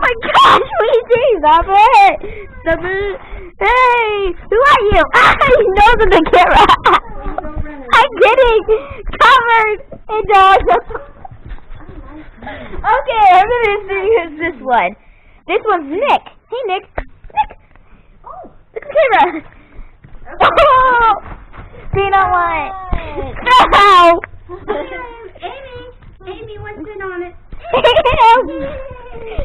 my gosh, Wigi, stop it! Stop it! Hey, who are you? He knows in the camera. I'm kidding. Covered in dogs. Okay, I'm gonna see who's this one. This one's Nick. Hey, Nick. Nick. Oh, look at the camera. Oh, Peanut one. No. Amy wants in on it.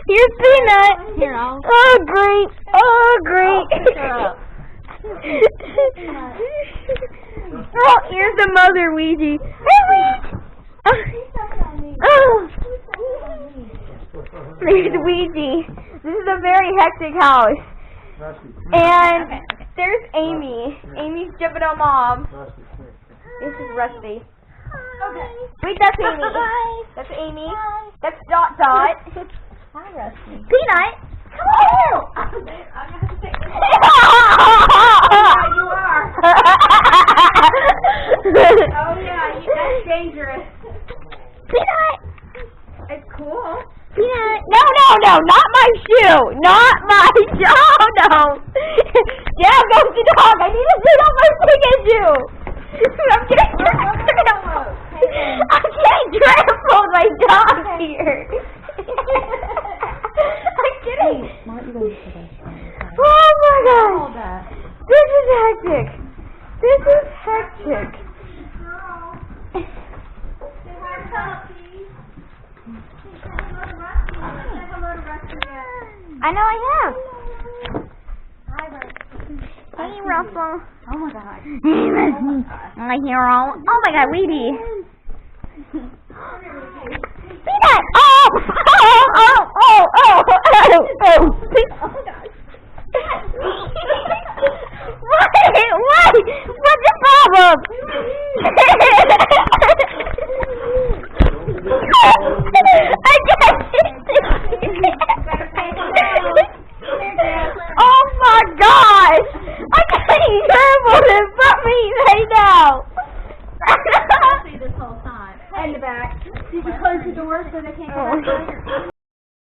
Here's Peanut. Here, oh, great. Oh, great. Oh, here's the mother, Wigi. Hey, Wigi. Oh. There's Wigi. This is a very hectic house. And there's Amy. Amy's jumping on Mom. This is Rusty. Okay. Wait, that's Amy. That's Amy. That's Dot. Hi, Rusty. Peanut. Come on. I'm going to have to take this. Yeah, you are. Oh, yeah, that's dangerous. Peanut. It's cool. Peanut. No, not my shoe. Not my shoe. Oh, no. Down goes the dog. I need to sit on my freaking shoe. I'm getting trampled by dog here. I'm kidding. Oh my gosh. This is hectic. This is hectic. Say hi to Puppies. Say hello to Rusty. Say hello to Rusty yet. I know I have. Hi, Rusty. Hey, Russell. Oh my god. Hey, Rusty. My hero. Oh my god, Wigi. Peanut! Oh! Oh my gosh. What? What's the problem? I can't oh my gosh! I'm getting trampled in front of me right now! See this whole time. And the back. Did you close the door so they can't go back?